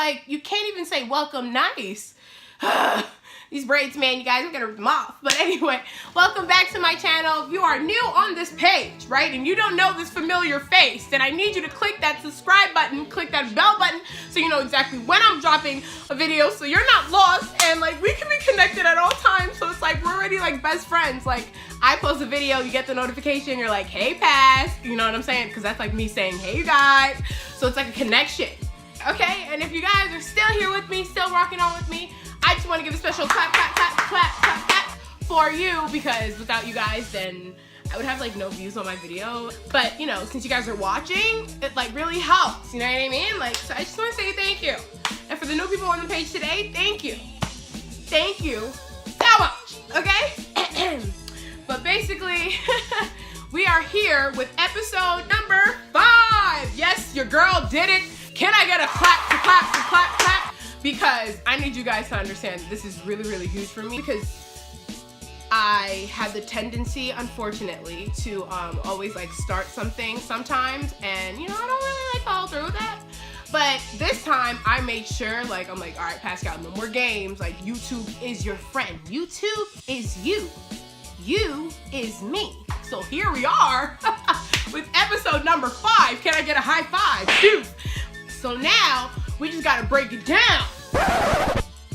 like, you can't even say welcome nice. These braids, man, you guys, I'm gonna rip them off. But anyway, welcome back to my channel. If you are new on this page, right, and you don't know this familiar face, then I need you to click that subscribe button, click that bell button, so you know exactly when I'm dropping a video, so you're not lost, and like, we can be connected at all times, so it's like, we're already like best friends. Like, I post a video, you get the notification, you're like, hey, pass, you know what I'm saying? Because that's like me saying, hey, you guys. So it's like a connection, okay? And if you guys are still here with me, still rocking on with me, I just want to give a special clap, clap, clap, clap, clap, clap for you, because without you guys, then I would have like no views on my video. But you know, since you guys are watching, it like really helps, you know what I mean? Like, so I just want to say thank you. And for the new people on the page today, thank you. Thank you so much, okay? But basically, we are here with episode number 5. Yes, your girl did it. Can I get a clap, clap, clap, clap? Because I need you guys to understand this is really, really huge for me, because I have the tendency, unfortunately, to always like start something sometimes, and you know, I don't really like follow through with that. But this time I made sure, like, I'm like, all right, Pascal, no more games. Like, YouTube is your friend. YouTube is you. You is me. So here we are with episode number 5. Can I get a high five? Dude. So now we just gotta break it down.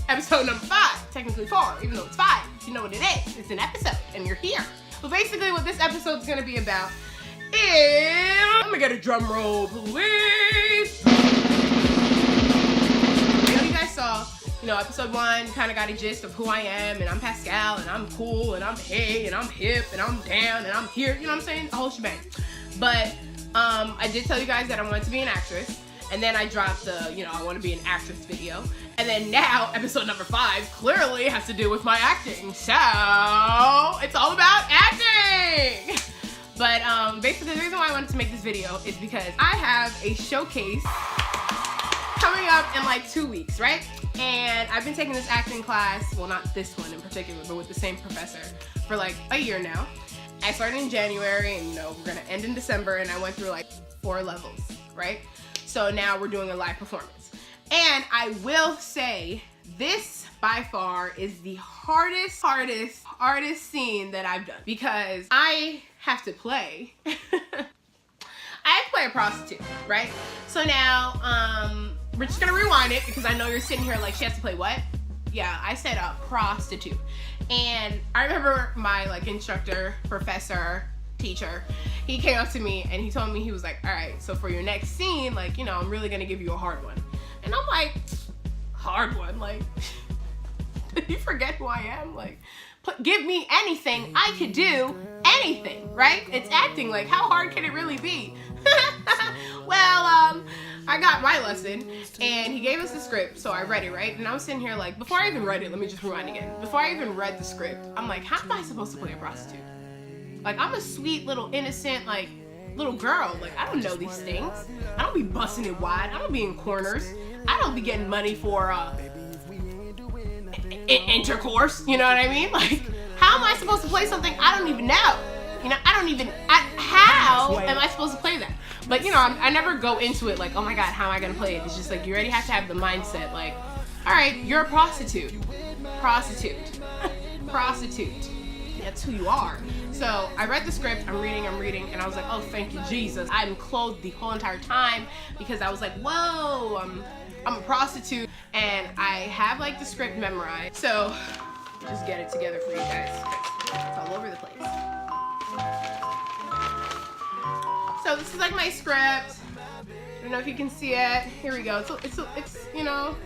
Episode number 5, technically 4, even though it's 5. You know what it is. It's an episode, and you're here. So basically what this episode is gonna be about is... Let me get a drum roll, please. I know you guys saw, you know, episode 1 kind of got a gist of who I am, and I'm Pascal, and I'm cool, and I'm hey, and I'm hip, and I'm down, and I'm here. You know what I'm saying? The whole shebang. But I did tell you guys that I wanted to be an actress. And then I dropped the, you know, I want to be an actress video. And then now, episode number 5 clearly has to do with my acting. So, it's all about acting! But basically the reason why I wanted to make this video is because I have a showcase coming up in like 2 weeks, right? And I've been taking this acting class, well, not this one in particular, but with the same professor for like a year now. I started in January, and you know, we're gonna end in December, and I went through like 4 levels, right? So now we're doing a live performance. And I will say, this by far is the hardest scene that I've done, because I have to play, I have to play a prostitute, right? So now, we're just gonna rewind it, because I know you're sitting here like, she has to play what? Yeah, I said a prostitute. And I remember my like instructor, professor, teacher, he came up to me and he told me, he was like, all right, so for your next scene, like, you know, I'm really gonna give you a hard one. And I'm like, hard one? Like, did you forget who I am? Like, give me anything, I could do anything, right? It's acting, like, how hard can it really be? Well, I got my lesson, and he gave us the script, so I read it, right? And I was sitting here like, before I even read it, let me just rewind again. Before I even read the script, I'm like, how am I supposed to play a prostitute? Like, I'm a sweet little innocent, like, little girl. Like, I don't know these things. I don't be busting it wide. I don't be in corners. I don't be getting money for intercourse. You know what I mean? Like, how am I supposed to play something I don't even know? You know, how am I supposed to play that? But, you know, I never go into it like, oh my God, how am I gonna play it? It's just like, you already have to have the mindset, like, all right, you're a prostitute. Prostitute. Prostitute. That's who you are. So I read the script, I'm reading, and I was like, oh, thank you, Jesus. I'm clothed the whole entire time, because I was like, whoa, I'm a prostitute, and I have like the script memorized. So just get it together for you guys. It's all over the place. So this is like my script. I don't know if you can see it. Here we go. It's you know,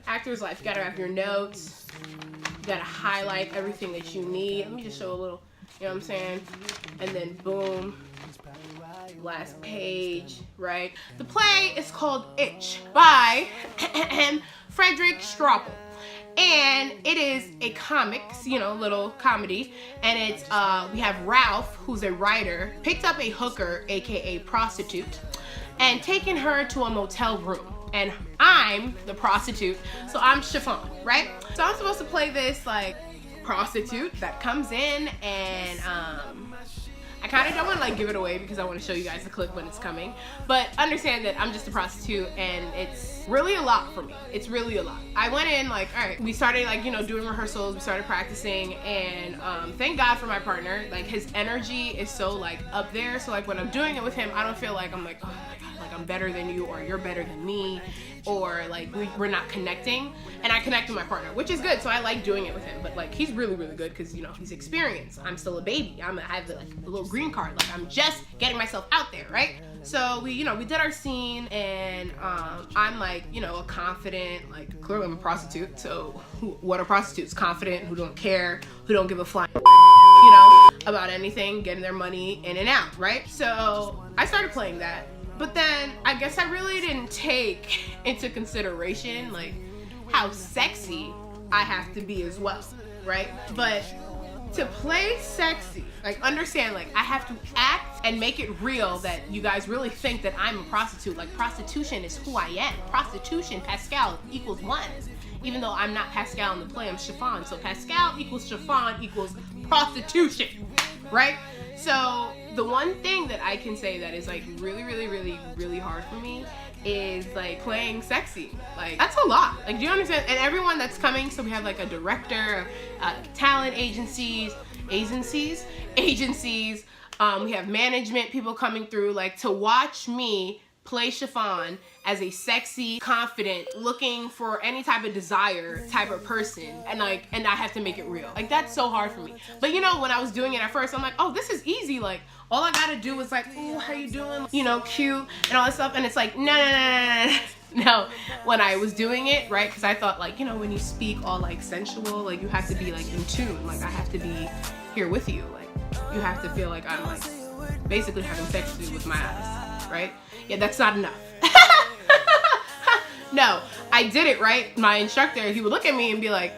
actor's life. You gotta have your notes. You gotta highlight everything that you need. Let me just show a little, you know what I'm saying? And then boom, last page, right? The play is called Itch by Frederick Straupel. And it is a comics, you know, little comedy. And it's, we have Ralph, who's a writer, picked up a hooker, AKA prostitute, and taken her to a motel room. And I'm the prostitute, so I'm Chiffon, right? So I'm supposed to play this, like, prostitute that comes in, and I kind of don't want to like give it away because I want to show you guys the clip when it's coming, but understand that I'm just a prostitute and it's really a lot for me. It's really a lot. I went in like, all right, we started like, you know, doing rehearsals, we started practicing, and thank God for my partner. Like his energy is so like up there, so like when I'm doing it with him, I don't feel like I'm like, oh my God, like I'm better than you, or you're better than me, or like we're not connecting. And I connect with my partner, which is good, so I like doing it with him. But like he's really, really good because, you know, he's experienced. I'm still a baby. I have like a little green card. Like I'm just getting myself out there, right? So we, you know, we did our scene, and I'm like, you know, a confident, like clearly I'm a prostitute. So what are prostitutes? Confident, who don't care, who don't give a flying, you know, about anything, getting their money in and out, right? So I started playing that. But then I guess I really didn't take into consideration like how sexy I have to be as well, right? But to play sexy, like understand, like I have to act and make it real that you guys really think that I'm a prostitute. Like prostitution is who I am. Prostitution, Pascal equals 1. Even though I'm not Pascal in the play, I'm Chiffon. So Pascal equals Chiffon equals prostitution, right? So the one thing that I can say that is like really, really, really, really hard for me is like playing sexy. Like that's a lot. Like, do you understand? And everyone that's coming, so we have like a director, talent agencies, we have management people coming through, like to watch me play Chiffon as a sexy, confident, looking for any type of desire type of person, and I have to make it real. Like that's so hard for me. But you know, when I was doing it at first, I'm like, oh, this is easy. Like all I gotta do is like, oh, how you doing? You know, cute and all that stuff. And it's like, no. When I was doing it, right? Because I thought like, you know, when you speak all like sensual, like you have to be like in tune. Like I have to be here with you. Like you have to feel like I'm like basically having sex with my eyes, right? Yeah, that's not enough. No, I did it, right? My instructor, he would look at me and be like,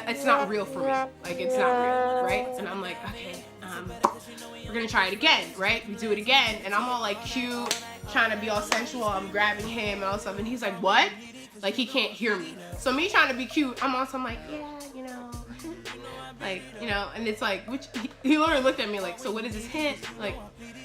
it's not real for me. Like, it's not real, right? And I'm like, okay, we're gonna try it again, right? We do it again, and I'm all like cute, trying to be all sensual. I'm grabbing him and all stuff, and he's like, what? Like, he can't hear me. So me trying to be cute, I'm also like, yeah, you know, like, you know, and it's like, which he literally looked at me like, so what is this hint? Like,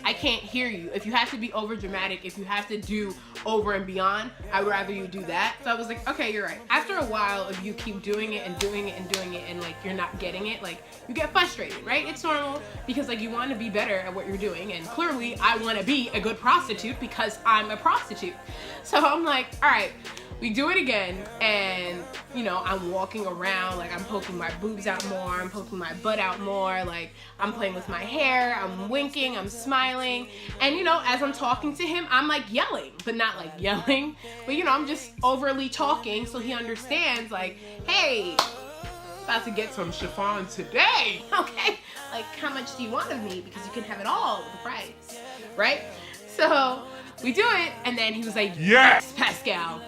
I can't hear you. If you have to be over dramatic, if you have to do over and beyond, I would rather you do that. So I was like, okay, you're right. After a while, if you keep doing it and doing it and doing it and like you're not getting it, like you get frustrated, right? It's normal because like you want to be better at what you're doing, and clearly I want to be a good prostitute because I'm a prostitute. So I'm like, all right, we do it again, and you know, I'm walking around, like I'm poking my boobs out more, I'm poking my butt out more, like I'm playing with my hair, I'm winking, I'm smiling, and you know, as I'm talking to him, I'm like yelling, but not like yelling, but you know, I'm just overly talking so he understands like, hey, about to get some chiffon today, okay? Like, how much do you want of me? Because you can have it all with the price, right? So we do it, and then he was like, yes, Pascal.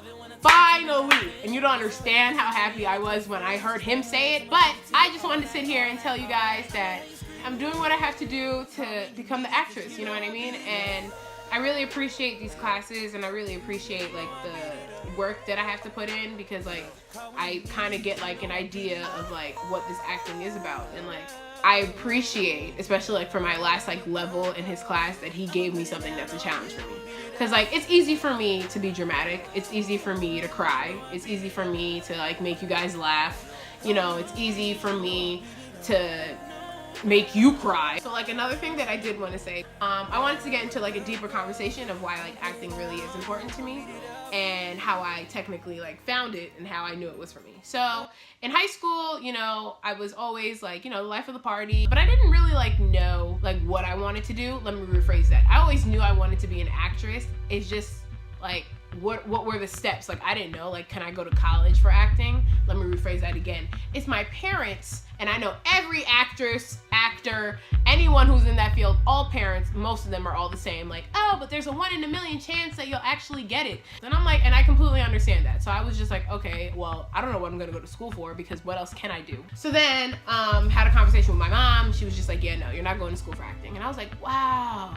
Finally! And you don't understand how happy I was when I heard him say it, but I just wanted to sit here and tell you guys that I'm doing what I have to do to become the actress, you know what I mean? And I really appreciate these classes, and I really appreciate like the work that I have to put in, because like I kind of get like an idea of like what this acting is about, and like I appreciate, especially like for my last like level in his class, that he gave me something that's a challenge for me. Because like it's easy for me to be dramatic, it's easy for me to cry, it's easy for me to like make you guys laugh, you know, it's easy for me to make you cry. So like another thing that I did want to say, I wanted to get into like a deeper conversation of why like acting really is important to me, and how I technically like found it and how I knew it was for me. So in high school, you know, I was always like, you know, the life of the party, but I didn't really like know like what I wanted to do. Let me rephrase that. I always knew I wanted to be an actress. It's just like, what were the steps? Like, I didn't know, like, can I go to college for acting? Let me rephrase that again. It's my parents, and I know every actress, actor, anyone who's in that field, all parents, most of them are all the same. Like, oh, but there's a 1 in a million chance that you'll actually get it. And I'm like, and I completely understand that. So I was just like, okay, well, I don't know what I'm gonna go to school for, because what else can I do? So then, had a conversation with my mom. She was just like, yeah, no, you're not going to school for acting. And I was like, wow.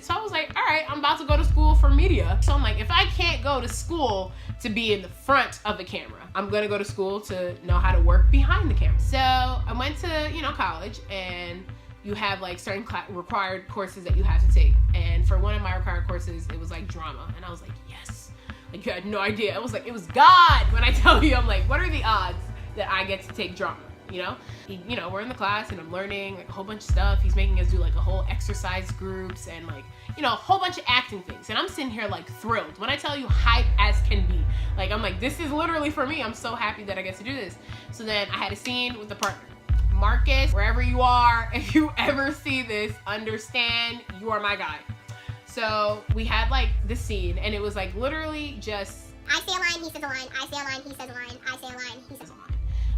So I was like, all right, I'm about to go to school for media. So I'm like, if I can't go to school to be in the front of the camera, I'm gonna go to school to know how to work behind the camera. So I went to, you know, college, and you have like certain required courses that you have to take. And for one of my required courses, it was like drama. And I was like, yes. Like, you had no idea. I was like, it was God. When I tell you, I'm like, what are the odds that I get to take drama? You know, we're in the class and I'm learning like a whole bunch of stuff. He's making us do like a whole exercise groups and like, you know, a whole bunch of acting things. And I'm sitting here like thrilled. When I tell you, hype as can be. Like, I'm like, this is literally for me. I'm so happy that I get to do this. So then I had a scene with the partner. Marcus, wherever you are, if you ever see this, understand you are my guy. So we had like the scene and it was like literally just, I say a line, he says a line, I say a line, he says a line, I say a line, he says a line.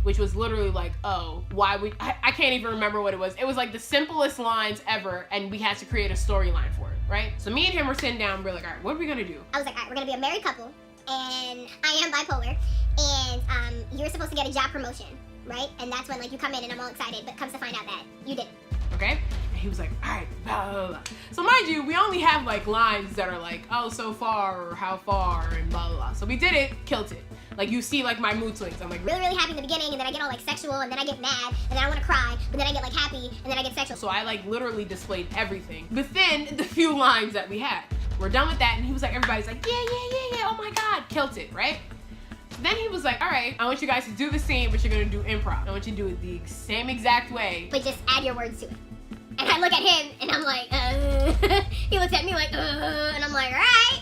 Which was literally like, oh, why would, I can't even remember what it was. It was like the simplest lines ever and we had to create a storyline for it, right? So me and him were sitting down, we're like, all right, what are we gonna do? I was like, all right, we're gonna be a married couple and I am bipolar and you're supposed to get a job promotion, right? And that's when like you come in and I'm all excited, but comes to find out that you didn't. Okay? And he was like, all right, blah, blah, blah. So mind you, we only have like lines that are like, oh, so far or how far and blah, blah, blah. So we did it, killed it. Like you see like my mood swings. I'm like really, really happy in the beginning and then I get all like sexual and then I get mad and then I want to cry, but then I get like happy and then I get sexual. So I like literally displayed everything within the few lines that we had. We're done with that and he was like, everybody's like, yeah, oh my God, killed it, right? Then he was like, all right, I want you guys to do the scene, but you're gonna do improv. I want you to do it the same exact way. But just add your words to it. And I look at him and I'm like, he looks at me like, and I'm like, all right.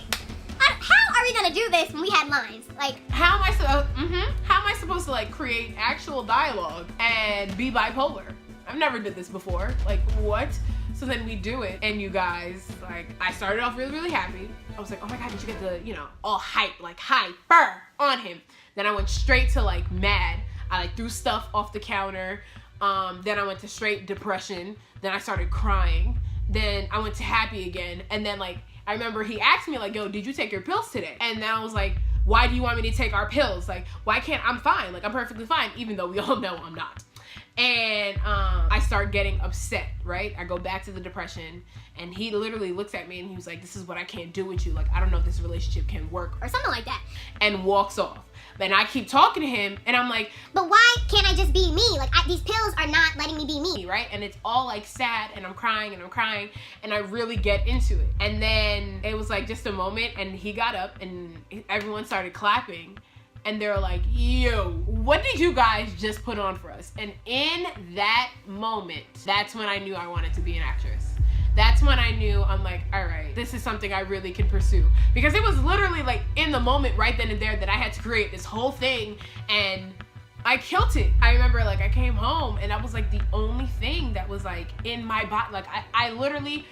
How are we gonna do this when we had lines? Like, how am I supposed to like create actual dialogue and be bipolar? I've never did this before. Like, what? So then we do it, and you guys, like, I started off really, really happy. I was like, oh my God, did you get the, you know, all hype, like hyper on him. Then I went straight to like mad. I like threw stuff off the counter. Then I went to straight depression. Then I started crying. Then I went to happy again. And then like, I remember he asked me like, yo, did you take your pills today? And then I was like, why do you want me to take our pills? Like, why can't, I'm fine. Like, I'm perfectly fine, even though we all know I'm not. And I start getting upset, right? I go back to the depression and he literally looks at me and he was like, this is what I can't do with you. Like, I don't know if this relationship can work or something like that. And walks off. And I keep talking to him and I'm like, but why can't I just be me? Like, these pills are not letting me be me. Right? And it's all like sad and I'm crying and I really get into it. And then it was like just a moment and he got up and everyone started clapping. And they're like, yo, what did you guys just put on for us? And in that moment, that's when I knew I wanted to be an actress. That's when I knew, I'm like, all right, this is something I really can pursue. Because it was literally like in the moment right then and there that I had to create this whole thing and I killed it. I remember like I came home and that was like the only thing that was like in my body. Like I literally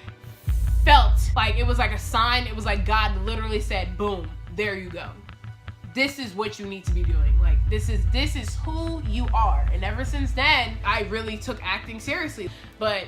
felt like it was like a sign. It was like God literally said, boom, there you go. This is what you need to be doing. Like, this is who you are. And ever since then, I really took acting seriously. But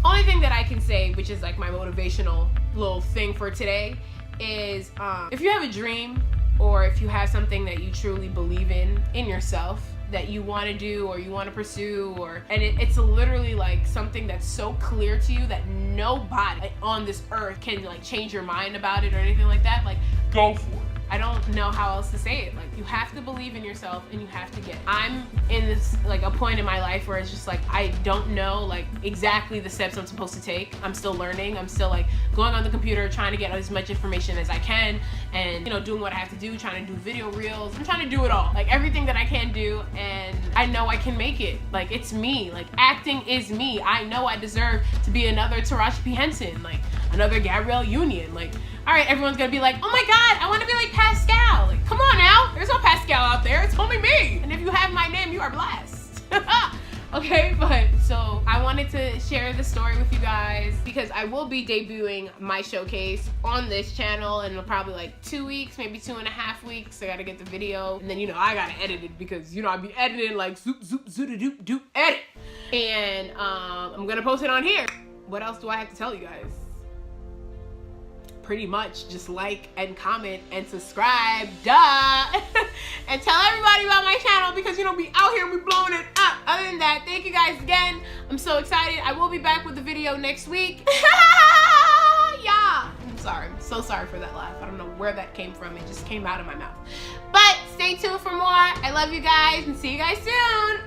only thing that I can say, which is like my motivational little thing for today, is if you have a dream or if you have something that you truly believe in yourself, that you want to do or you want to pursue, and it's literally like something that's so clear to you that nobody on this earth can like change your mind about it or anything like that, like go for it. I don't know how else to say it. Like, you have to believe in yourself and you have to get it. I'm in this, like, a point in my life where it's just like, I don't know, like, exactly the steps I'm supposed to take. I'm still learning. I'm still, like, going on the computer, trying to get as much information as I can and, you know, doing what I have to do, trying to do video reels. I'm trying to do it all. Like, everything that I can do, and I know I can make it. Like, it's me. Like, acting is me. I know I deserve to be another Taraji P. Henson, like, another Gabrielle Union. Like, all right, everyone's gonna be like, oh my God, I wanna be like Pascal. Like, come on now, there's no Pascal out there, it's only me. And if you have my name, you are blessed. Okay, but so I wanted to share the story with you guys because I will be debuting my showcase on this channel in probably like 2 weeks, maybe 2.5 weeks. I gotta get the video and then, you know, I gotta edit it because, you know, I'll be editing like zoop, zoop, zoop, doop, edit. And I'm gonna post it on here. What else do I have to tell you guys? Pretty much just like and comment and subscribe, duh. And tell everybody about my channel because, you know, we out here, we blowing it up. Other than that, thank you guys again. I'm so excited. I will be back with the video next week. Yeah, I'm sorry. I'm so sorry for that laugh. I don't know where that came from. It just came out of my mouth. But stay tuned for more. I love you guys and see you guys soon.